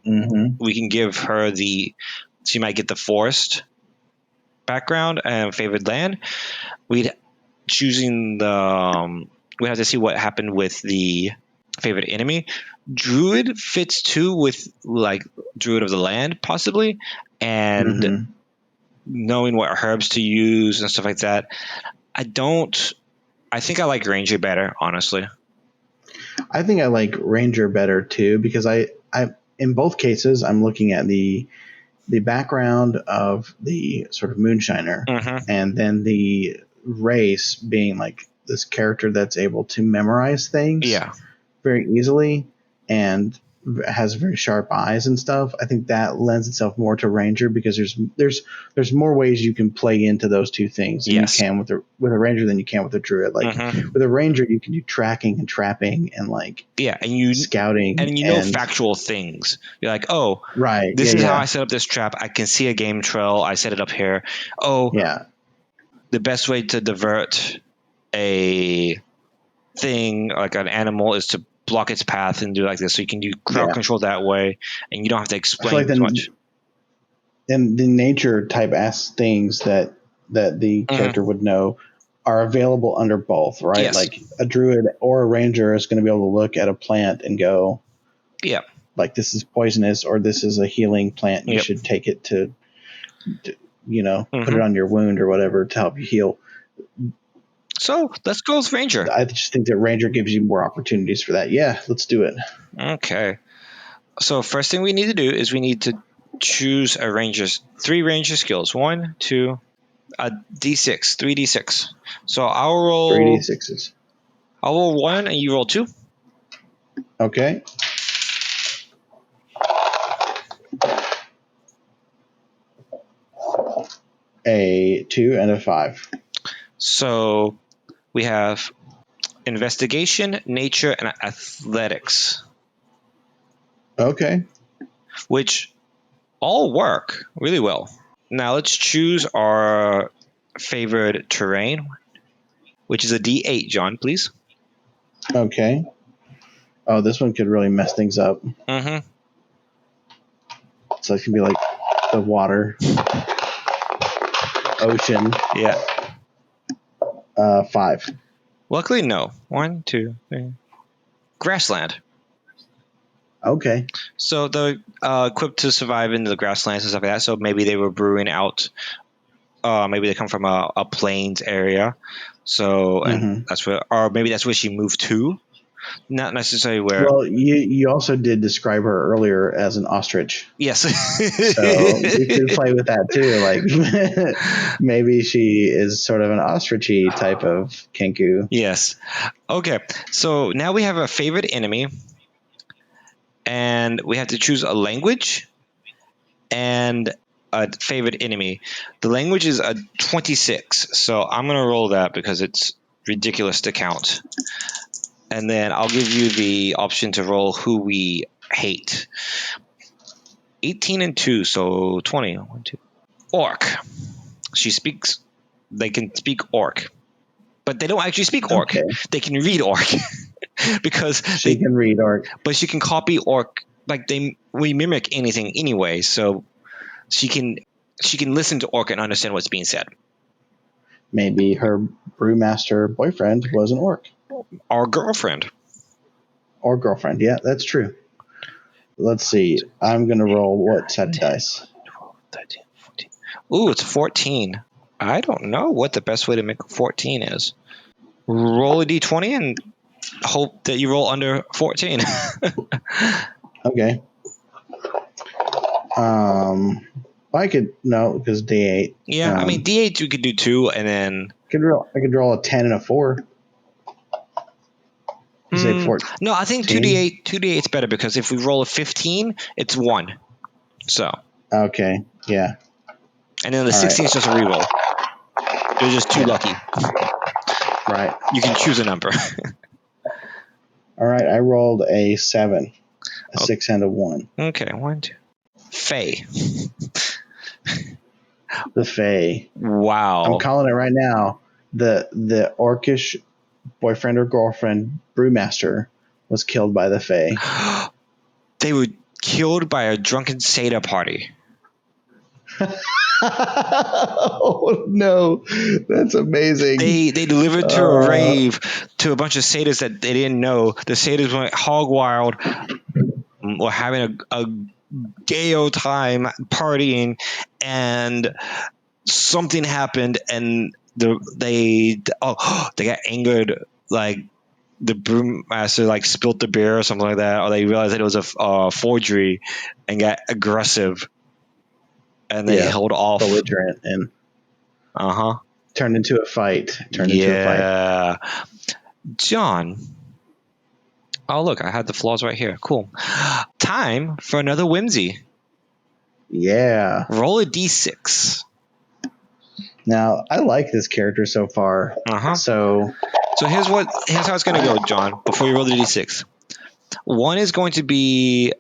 we can give her she might get the forest background and favored land. We'd choosing we'd have to see what happened with the favorite enemy. Druid fits too with like Druid of the Land possibly, and knowing what herbs to use and stuff like that. I think I like Ranger better, honestly. I think I like Ranger better too, because I in both cases I'm looking at the background of the sort of moonshiner, and then the race being like this character that's able to memorize things very easily and has very sharp eyes and stuff. I think that lends itself more to Ranger, because there's more ways you can play into those two things than you can with a Ranger than you can with a Druid. Like with a Ranger, you can do tracking and trapping and scouting and factual things. You're like, oh, right, this is how I set up this trap. I can see a game trail. I set it up here. Oh, yeah. The best way to divert a thing like an animal is to block its path and do like this, so you can do crowd control that way, and you don't have to explain too much. And the nature type things that the character would know are available under both, right? Yes. Like a Druid or a Ranger is going to be able to look at a plant and go, like this is poisonous, or this is a healing plant. You should take it to put it on your wound or whatever to help you heal. So let's go with Ranger. I just think that Ranger gives you more opportunities for that. Yeah, let's do it. Okay. So first thing we need to do is we need to choose three Ranger skills. 1, 2, a D6, 3D6. So I'll roll 3D6s. I'll roll 1 and you roll 2. Okay. A 2 and a 5. So we have investigation, nature, and athletics. Okay. Which all work really well. Now let's choose our favored terrain, which is a D8, John, please. Okay. Oh, this one could really mess things up. So it can be like the water, ocean. Yeah. 5. Luckily, no. 1, 2, 3. Grassland. Okay. So they're equipped to survive in the grasslands and stuff like that. So maybe they were brewing out. Maybe they come from a plains area. So and that's where, or maybe that's where she moved to. Not necessarily where. Well, you also did describe her earlier as an ostrich. Yes. So we could play with that too. Like maybe she is sort of an ostrichy type of Kenku. Yes. Okay. So now we have a favorite enemy, and we have to choose a language and a favorite enemy. The language is a 26. So I'm going to roll that because it's ridiculous to count. And then I'll give you the option to roll who we hate. 18 and 2, so 20. 1, 2. Orc. They can speak Orc. But they don't actually speak Orc. Okay. They can read Orc. Because she can read Orc. But she can copy Orc. Like we mimic anything anyway, so she can listen to Orc and understand what's being said. Maybe her brewmaster boyfriend was an Orc. Or girlfriend. Or girlfriend, yeah, that's true. Let's see. I'm going to roll what set of dice? 12, 13, 14. Ooh, it's 14. I don't know what the best way to make a 14 is. Roll a d20 and hope that you roll under 14. Okay. I could no because D8. Yeah, I mean D8 you could do 2, and then I could roll a 10 and a 4. You say 14? No, I think 2d8 is better because if we roll a 15, it's 1. So Okay. Yeah. and then the All 16 is right. just a reroll. You're just too lucky. Right. You can choose a number. All right. I rolled a 7, a 6, and a 1. Okay, 1, 2. Faye. The Fae. Wow. I'm calling it right now. The orcish boyfriend or girlfriend brewmaster was killed by the Fae. They were killed by a drunken satyr party. Oh no, that's amazing. They delivered to a rave to a bunch of satyrs that they didn't know. The satyrs went hog wild, were having a gay old time partying, and something happened, and they got angered, like the brewmaster like spilt the beer or something like that, or they realized that it was a forgery and got aggressive, and they held off. Belligerent and turned into a fight. John. Oh look, I had the flaws right here. Cool. Time for another whimsy. Yeah. Roll a d6. Now I like this character so far. So here's how it's going to go, John. Before you roll the d6, 1 is going to be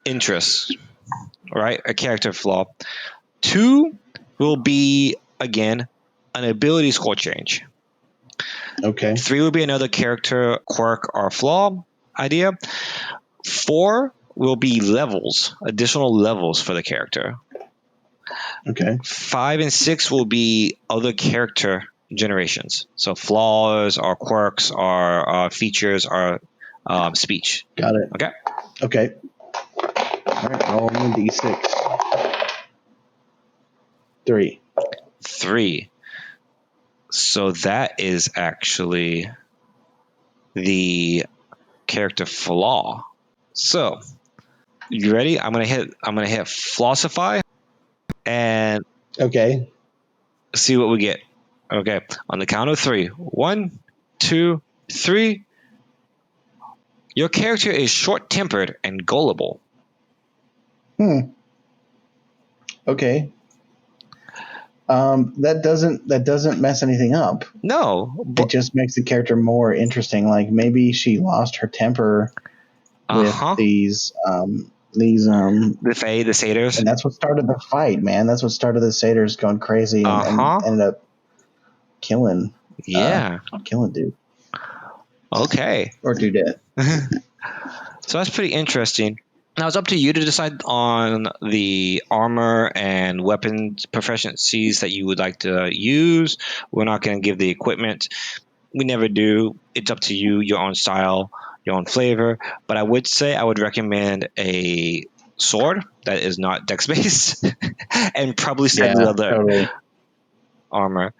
interest, right? A character flaw. 2 will be again an ability score change. Okay. 3 will be another character quirk or flaw idea. 4 will be levels, additional levels for the character. Okay. 5 and 6 will be other character generations. So flaws or quirks or features or speech. Got it. Okay. All right. Roll the d6. 3. So that is actually the character flaw. So you ready? I'm gonna hit Flossify and see what we get. Okay, on the count of 3. 1, 2, 3. Your character is short-tempered and gullible. Okay. That doesn't mess anything up. No, it just makes the character more interesting. Like maybe she lost her temper with these the Fae, the satyrs, and that's what started the fight, man. That's what started the satyrs going crazy and ended up killing. Killing dude. Okay. Or dudette. So that's pretty interesting. Now it's up to you to decide on the armor and weapons proficiencies that you would like to use. We're not going to give the equipment. We never do. It's up to you, your own style, your own flavor. But I would say I would recommend a sword that is not dex-based and probably slightly leather armor.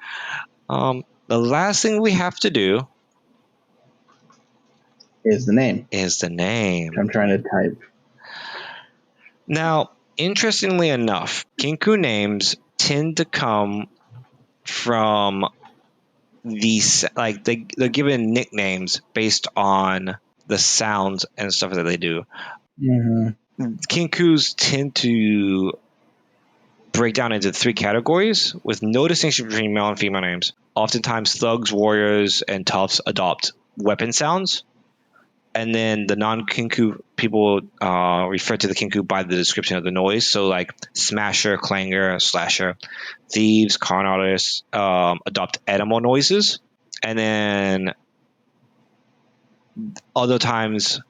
The last thing we have to do is the name. I'm trying to type. Now, interestingly enough, Kinku names tend to come from these, like they're given nicknames based on the sounds and stuff that they do. Kinkus tend to break down into 3 categories with no distinction between male and female names. Oftentimes, thugs, warriors, and toughs adopt weapon sounds. And then the non-Kinku people refer to the Kinku by the description of the noise. So like smasher, clanger, slasher. Thieves, con artists adopt animal noises. And then other times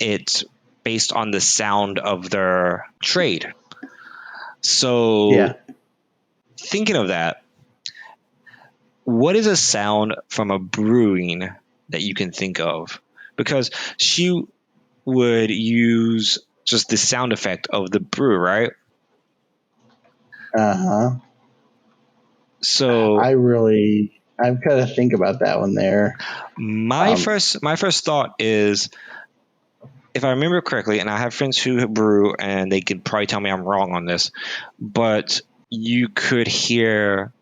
it's based on the sound of their trade. So thinking of that, what is a sound from a brewing that you can think of? Because she would use just the sound effect of the brew, right? So I've got to think about that one there. My first thought is if I remember correctly, and I have friends who brew, and they could probably tell me I'm wrong on this, but you could hear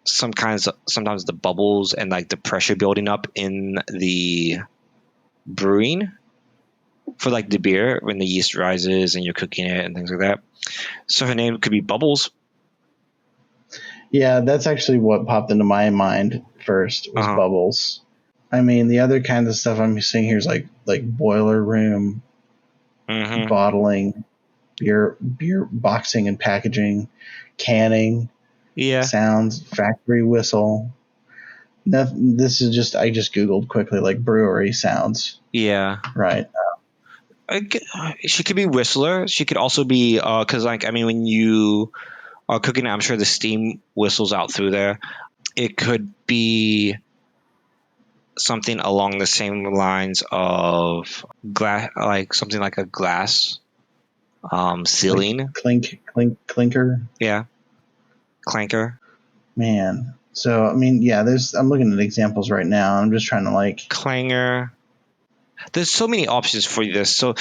sometimes the bubbles and like the pressure building up in the brewing for like the beer when the yeast rises and you're cooking it and things like that. So her name could be Bubbles. Yeah, that's actually what popped into my mind first was Bubbles. I mean, the other kinds of stuff I'm seeing here is like boiler room, bottling, beer boxing and packaging, canning, sounds, factory whistle. Nothing, this is just, I just Googled quickly, like brewery sounds. Yeah. Right. She could be whistler. She could also be, because like, I mean, when you are cooking, I'm sure the steam whistles out through there. It could be something along the same lines of glass, like something like a glass ceiling. Like clinker. Yeah. Clanker. Man. So, I mean, yeah, I'm looking at examples right now. I'm just trying to like clanger. There's so many options for this. So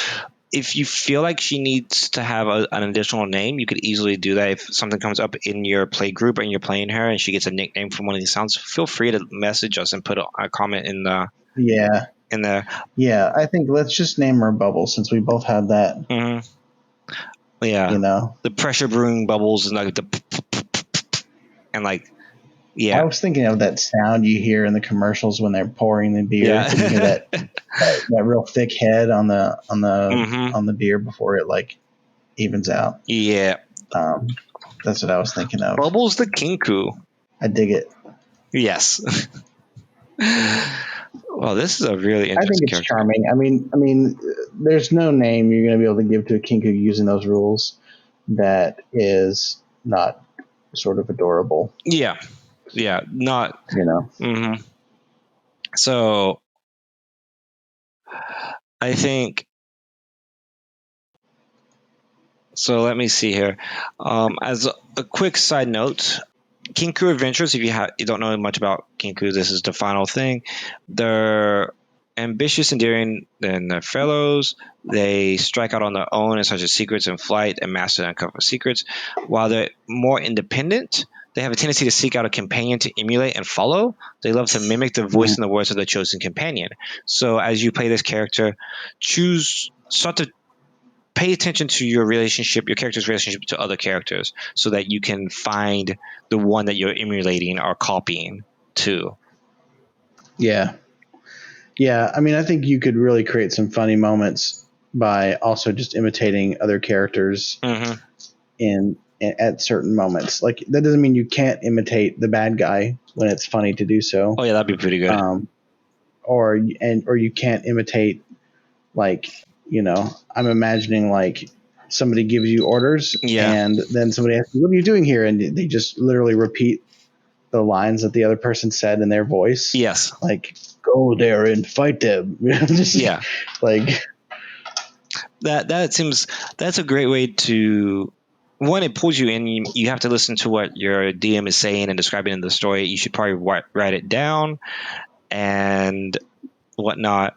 if you feel like she needs to have an additional name, you could easily do that. If something comes up in your play group and you're playing her and she gets a nickname from one of these sounds, feel free to message us and put a comment in the in there. Yeah, I think let's just name her Bubbles since we both had that. Yeah, you know, the pressure brewing bubbles and like and like. Yeah, I was thinking of that sound you hear in the commercials when they're pouring the beer. Yeah. And you hear that real thick head on the beer before it like evens out. Yeah, that's what I was thinking of. Bubbles the Kinku. I dig it. Yes. Well, this is a really interesting. I think it's charming. I mean, there's no name you're going to be able to give to a Kinku using those rules that is not sort of adorable. Yeah. Yeah, not, So I think, so let me see here. As a quick side note, Kinku Adventures, if you don't know much about Kinku, this is the final thing. They're ambitious and daring than their fellows. They strike out on their own in search of secrets in flight and master and uncover secrets. While they're more independent, they have a tendency to seek out a companion to emulate and follow. They love to mimic the voice and the words of their chosen companion. So as you play this character, start to pay attention to your character's relationship to other characters so that you can find the one that you're emulating or copying to. Yeah. Yeah. I mean, I think you could really create some funny moments by also just imitating other characters at certain moments. Like that doesn't mean you can't imitate the bad guy when it's funny to do so. Oh yeah, that'd be pretty good. Or you can't imitate, like, I'm imagining like somebody gives you orders and then somebody asks you, what are you doing here? And they just literally repeat the lines that the other person said in their voice. Yes. Like, go there and fight them. Yeah. Like that's a great way to, one, it pulls you in. You have to listen to what your DM is saying and describing in the story. You should probably write it down and whatnot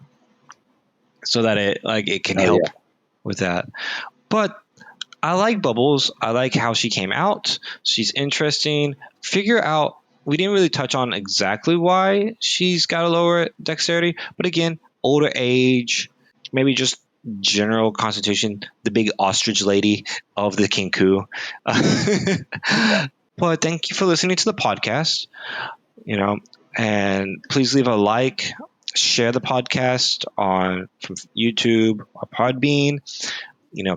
so that it can help with that. But I like Bubbles. I like how she came out. She's interesting. Figure out, we didn't really touch on exactly why she's got a lower dexterity, but again, older age, maybe just general constitution, the big ostrich lady of the Kinku. But thank you for listening to the podcast, and please leave a like, share the podcast from YouTube or Podbean,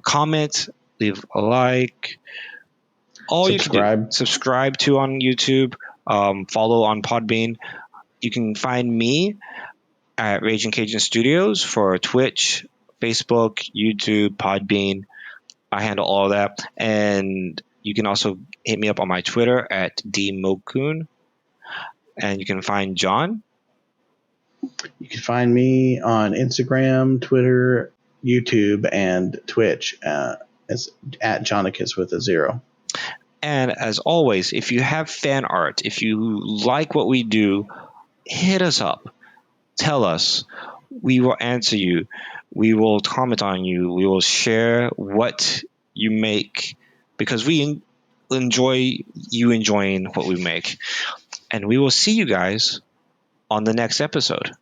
comment, leave a like. All you can do, subscribe to on YouTube, follow on Podbean. You can find me at Raging Cajun Studios for Twitch, Facebook, YouTube, Podbean. I handle all of that. And you can also hit me up on my Twitter at dmokun. And you can find John. You can find me on Instagram, Twitter, YouTube, and Twitch as at Jonicus with a 0. And as always, if you have fan art, if you like what we do, hit us up. Tell us, We will answer you. We will comment on you. We will share what you make because we enjoy you enjoying what we make. And we will see you guys on the next episode.